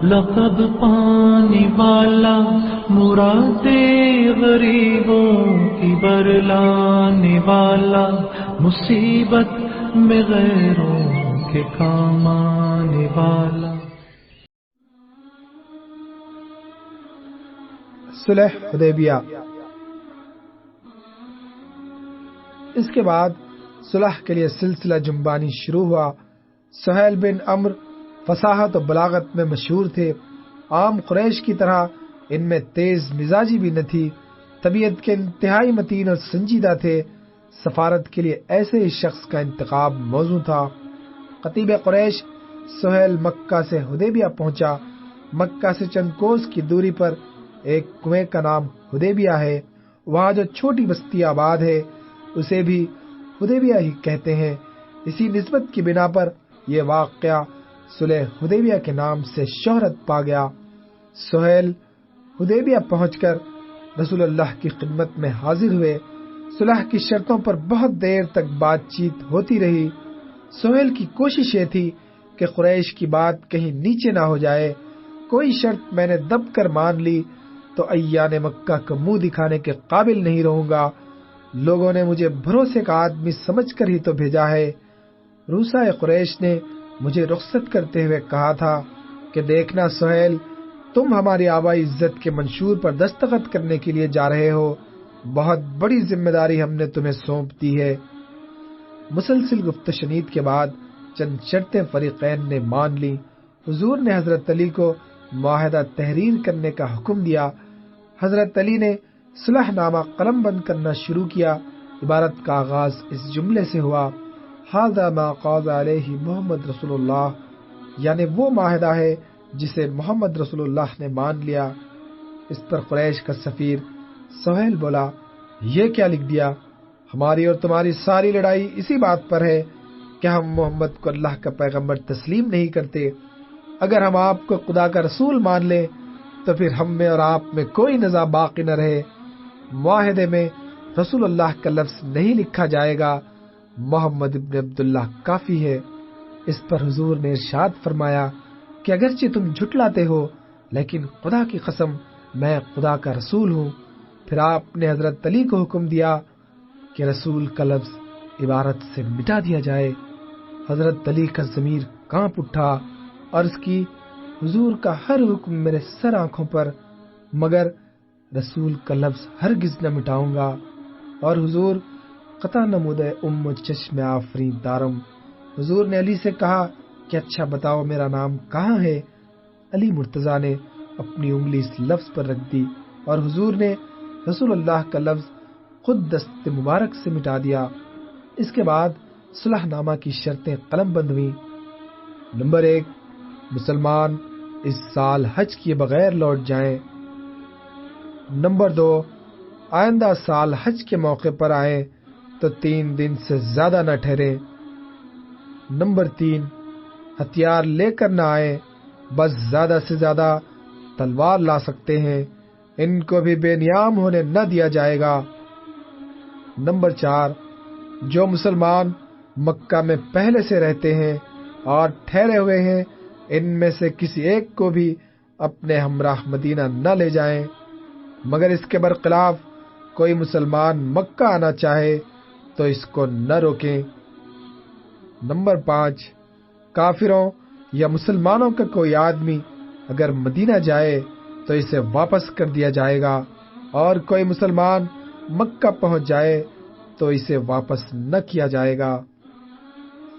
لقب پانے والا، مراد غریبوں کی برلانے والا، مصیبت میں غیروں کے کام آنے والا۔ صلح حدیبیہ۔ اس کے بعد صلح کے لیے سلسلہ جنبانی شروع ہوا۔ سہیل بن عمرو فصاحت و بلاغت میں مشہور تھے۔ عام قریش کی طرح ان میں تیز مزاجی بھی نہ تھی، طبیعت کے انتہائی متین اور سنجیدہ تھے۔ سفارت کے لیے ایسے ہی شخص کا انتخاب موزوں تھا۔ خطیب قریش سہیل مکہ سے حدیبیہ پہنچا۔ مکہ سے چند کوس کی دوری پر ایک کنویں کا نام حدیبیہ ہے۔ وہاں جو چھوٹی بستی آباد ہے اسے بھی حدیبیہ ہی کہتے ہیں۔ اسی نسبت کی بنا پر یہ واقعہ صلح حدیبیہ کے نام سے شہرت پا گیا۔ سہیل حدیبیہ پہنچ کر رسول اللہ کی خدمت میں حاضر ہوئے۔ صلح کی شرطوں پر بہت دیر تک بات چیت ہوتی رہی۔ سہیل کی کوشش یہ تھی کہ قریش کی بات کہیں نیچے نہ ہو جائے۔ کوئی شرط میں نے دب کر مان لی تو ایان مکہ کو منہ دکھانے کے قابل نہیں رہوں گا۔ لوگوں نے مجھے بھروسے کا آدمی سمجھ کر ہی تو بھیجا ہے۔ روسا قریش نے مجھے رخصت کرتے ہوئے کہا تھا کہ دیکھنا سہیل، تم ہماری آبائی عزت کے منشور پر دستخط کرنے کے لیے جا رہے ہو۔ بہت بڑی ذمہ داری ہم نے تمہیں سونپ دی ہے۔ مسلسل گفت و شنید کے بعد چند شرطیں فریقین نے مان لی۔ حضور نے حضرت علی کو معاہدہ تحریر کرنے کا حکم دیا۔ حضرت علی نے صلح نامہ قلم بند کرنا شروع کیا۔ عبارت کا آغاز اس جملے سے ہوا، ھذا ما قاض علیہ محمد رسول اللہ، یعنی وہ معاہدہ ہے جسے محمد رسول اللہ نے مان لیا۔ اس پر قریش کا سفیر سہیل بولا، یہ کیا لکھ دیا؟ ہماری اور تمہاری ساری لڑائی اسی بات پر ہے کہ ہم محمد کو اللہ کا پیغمبر تسلیم نہیں کرتے۔ اگر ہم آپ کو خدا کا رسول مان لیں تو پھر ہم میں اور آپ میں کوئی نزاع باقی نہ رہے۔ معاہدے میں رسول اللہ کا لفظ نہیں لکھا جائے گا، محمد ابن عبداللہ کافی ہے۔ اس پر حضور نے ارشاد فرمایا کہ اگرچہ تم جھٹلاتے ہو لیکن خدا کی قسم میں خدا کا رسول ہوں۔ پھر آپ نے حضرت علی کو حکم دیا کہ رسول کا لفظ عبارت سے مٹا دیا جائے۔ حضرت علی کا ضمیر کانپ اٹھا، عرض کی، حضور کا ہر حکم میرے سر آنکھوں پر، مگر رسول کا لفظ ہرگز نہ مٹاؤں گا۔ اور حضور قطع نمود ام چشم آفرین دارم۔ حضور نے علی سے کہا کہ اچھا بتاؤ میرا نام کہاں ہے؟ علی مرتضیٰ نے اپنی انگلی اس لفظ پر رکھ دی اور حضور نے رسول اللہ کا لفظ خود دست مبارک سے مٹا دیا۔ اس کے بعد صلح نامہ کی شرطیں قلم بند ہوئیں۔ نمبر 1، مسلمان اس سال حج کیے بغیر لوٹ جائیں۔ نمبر 2، آئندہ سال حج کے موقع پر آئیں تو 3 دن سے زیادہ نہ ٹھہریں۔ نمبر 3، ہتھیار لے کر نہ آئیں، بس زیادہ سے زیادہ تلوار لا سکتے ہیں، ان کو بھی بے نیام ہونے نہ دیا جائے گا۔ نمبر 4، جو مسلمان مکہ میں پہلے سے رہتے ہیں اور ٹھہرے ہوئے ہیں ان میں سے کسی ایک کو بھی اپنے ہمراہ مدینہ نہ لے جائیں، مگر اس کے برخلاف کوئی مسلمان مکہ آنا چاہے تو اس کو نہ روکیں۔ نمبر 5، کافروں یا مسلمانوں کا کوئی آدمی اگر مدینہ جائے تو اسے واپس کر دیا جائے گا، اور کوئی مسلمان مکہ پہنچ جائے تو اسے واپس نہ کیا جائے گا۔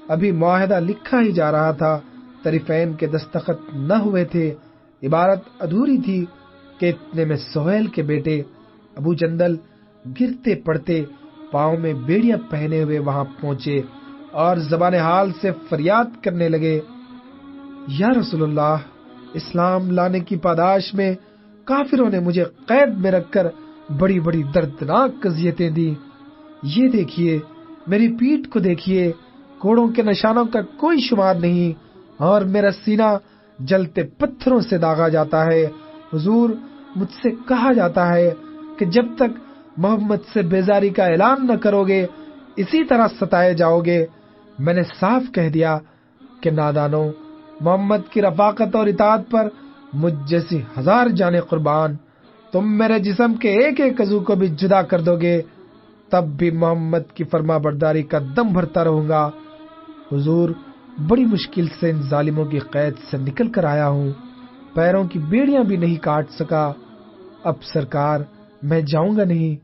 ابھی معاہدہ لکھا ہی جا رہا تھا، طرفین کے دستخط نہ ہوئے تھے، عبارت ادھوری تھی کہ اتنے میں سہیل کے بیٹے ابو جندل گرتے پڑتے پاؤں میں بیڑیاں پہنے ہوئے وہاں پہنچے اور زبان حال سے فریاد کرنے لگے، یا رسول اللہ، اسلام لانے کی پاداش میں کافروں نے مجھے قید میں رکھ کر بڑی بڑی دردناک اذیتیں دی۔ یہ دیکھیے، میری پیٹھ کو دیکھیے، کوڑوں کے نشانوں کا کوئی شمار نہیں، اور میرا سینہ جلتے پتھروں سے داغا جاتا ہے۔ حضور، مجھ سے کہا جاتا ہے کہ جب تک محمد سے بیزاری کا اعلان نہ کرو گے اسی طرح ستائے جاؤ گے۔ میں نے صاف کہہ دیا کہ نادانوں، محمد کی رفاقت اور اطاعت پر مجھ جیسی 1000 جانیں قربان، تم میرے جسم کے ایک ایک عضو کو بھی جدا کر دو گے، تب بھی محمد کی فرما برداری کا دم بھرتا رہوں گا۔ حضور، بڑی مشکل سے ان ظالموں کی قید سے نکل کر آیا ہوں، پیروں کی بیڑیاں بھی نہیں کاٹ سکا۔ اب سرکار میں جاؤں گا نہیں،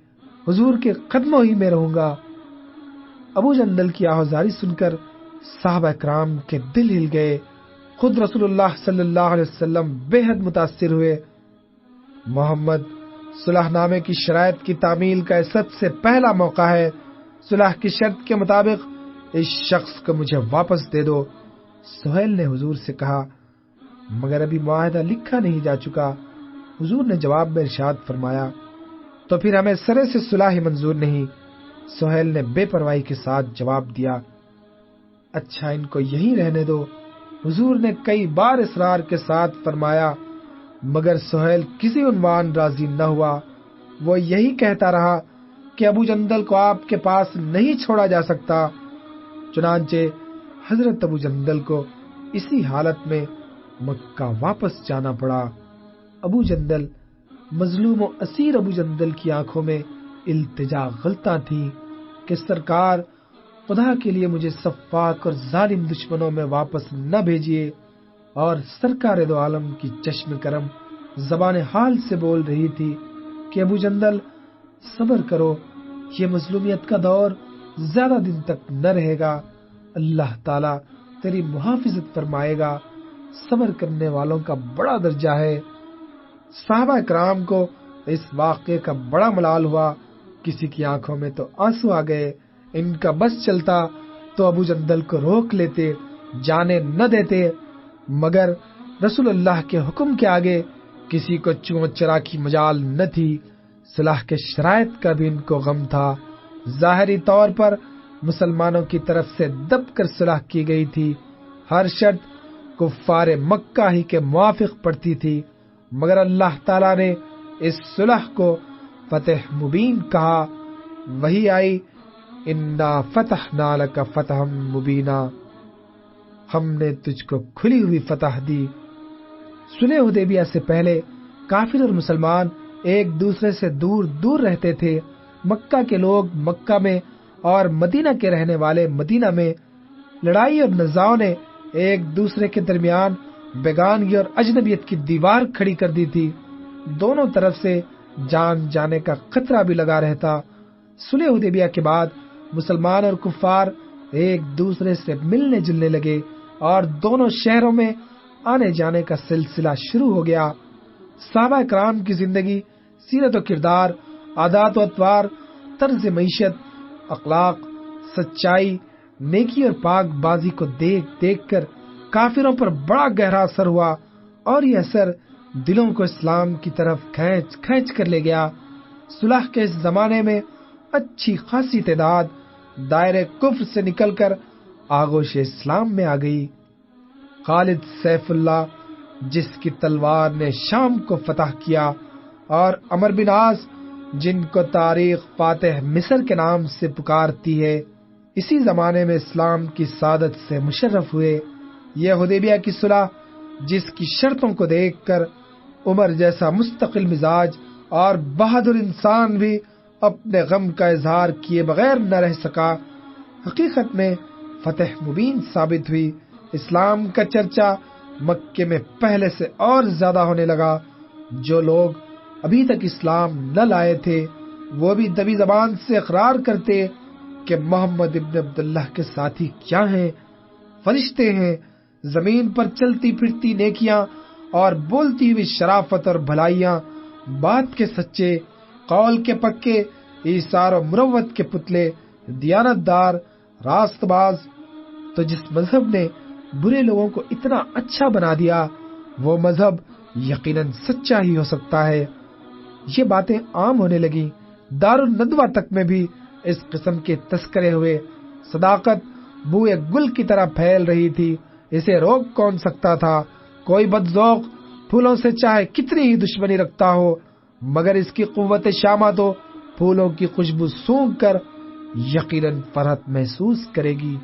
حضور کے قدموں ہی میں رہوں گا۔ ابو جندل کی آہوازاری سن کر صحابہ کرام کے دل ہل گئے، خود رسول اللہ صلی اللہ علیہ وسلم بے حد متاثر ہوئے۔ محمد، صلح نامے کی شرائط کی تعمیل کا سب سے پہلا موقع ہے، صلح کی شرط کے مطابق اس شخص کو مجھے واپس دے دو۔ سہیل نے حضور سے کہا، مگر ابھی معاہدہ لکھا نہیں جا چکا۔ حضور نے جواب میں ارشاد فرمایا، تو پھر ہمیں سرے سے صلح ہی منظور نہیں۔ سہیل نے بے پرواہی کے ساتھ جواب دیا، اچھا ان کو یہیں رہنے دو۔ حضور نے کئی بار اصرار کے ساتھ فرمایا، مگر سہیل کسی عنوان راضی نہ ہوا۔ وہ یہی کہتا رہا کہ ابو جندل کو آپ کے پاس نہیں چھوڑا جا سکتا۔ چنانچہ حضرت ابو جندل کو اسی حالت میں مکہ واپس جانا پڑا۔ ابو جندل، مظلوم و اسیر ابو جندل کی آنکھوں میں التجا غلطاں تھی کہ سرکار خدا کے لیے مجھے سفاک اور ظالم دشمنوں میں واپس نہ بھیجیے، اور سرکار دو عالم کی چشم کرم زبان حال سے بول رہی تھی کہ ابو جندل صبر کرو، یہ مظلومیت کا دور زیادہ دن تک نہ رہے گا، اللہ تعالیٰ تیری محافظت فرمائے گا، صبر کرنے والوں کا بڑا درجہ ہے۔ صحابہ کرام کو اس واقعے کا بڑا ملال ہوا، کسی کی آنکھوں میں تو آنسو آ گئے۔ ان کا بس چلتا تو ابو جندل کو روک لیتے، جانے نہ دیتے، مگر رسول اللہ کے حکم کے آگے کسی کو چوں چرا کی مجال نہ تھی۔ صلح کے شرائط کا بھی ان کو غم تھا۔ ظاہری طور پر مسلمانوں کی طرف سے دب کر صلح کی گئی تھی، ہر شرط کفار مکہ ہی کے موافق پڑتی تھی، مگر اللہ تعالیٰ نے اس صلح کو فتح مبین کہا۔ وہی آئی، انا فتحنا لک فتحا مبینا، ہم نے تجھ کو کھلی ہوئی فتح دی۔ صلح حدیبیہ سے پہلے کافر اور مسلمان ایک دوسرے سے دور دور رہتے تھے۔ مکہ کے لوگ مکہ میں اور مدینہ کے رہنے والے مدینہ میں۔ لڑائی اور نزاعوں نے ایک دوسرے کے درمیان بیگانگی اور اجنبیت کی دیوار کھڑی کر دی تھی، دونوں طرف سے جان جانے کا خطرہ بھی لگا رہتا۔ صلح حدیبیہ کے بعد مسلمان اور کفار ایک دوسرے سے ملنے جلنے لگے اور دونوں شہروں میں آنے جانے کا سلسلہ شروع ہو گیا۔ صحابہ کرام کی زندگی، سیرت و کردار، عادات و اطوار، طرز معیشت، اخلاق، سچائی، نیکی اور پاک بازی کو دیکھ دیکھ کر کافروں پر بڑا گہرا اثر ہوا، اور یہ اثر دلوں کو اسلام کی طرف کھینچ کھینچ کر لے گیا۔ صلح کے اس زمانے میں اچھی خاصی تعداد دائرے کفر سے نکل کر آغوش اسلام میں آ گئی۔ خالد سیف اللہ، جس کی تلوار نے شام کو فتح کیا، اور عمر بن عاص، جن کو تاریخ فاتح مصر کے نام سے پکارتی ہے، اسی زمانے میں اسلام کی سعادت سے مشرف ہوئے۔ یہ حدیبیہ کی صلح، جس کی شرطوں کو دیکھ کر عمر جیسا مستقل مزاج اور بہادر انسان بھی اپنے غم کا اظہار کیے بغیر نہ رہ سکا، حقیقت میں فتح مبین ثابت ہوئی۔ اسلام کا چرچا مکے میں پہلے سے اور زیادہ ہونے لگا۔ جو لوگ ابھی تک اسلام نہ لائے تھے، وہ بھی دبی زبان سے اقرار کرتے کہ محمد ابن عبداللہ کے ساتھی کیا ہیں، فرشتے ہیں، زمین پر چلتی پھرتی نیکیاں اور بولتی ہوئی شرافت اور بھلائیاں، بات کے سچے، قول کے پکے، ایثار و مروت کے پتلے، دیانت دار، راست باز۔ تو جس مذہب نے برے لوگوں کو اتنا اچھا بنا دیا، وہ مذہب یقیناً سچا ہی ہو سکتا ہے۔ یہ باتیں عام ہونے لگیں، دارالندوہ تک میں بھی اس قسم کے تذکرے ہوئے۔ صداقت بوئے گل کی طرح پھیل رہی تھی، اسے روک کون سکتا تھا؟ کوئی بدذوق پھولوں سے چاہے کتنی ہی دشمنی رکھتا ہو، مگر اس کی قوت شامہ تو پھولوں کی خوشبو سونگھ کر یقیناً فرحت محسوس کرے گی۔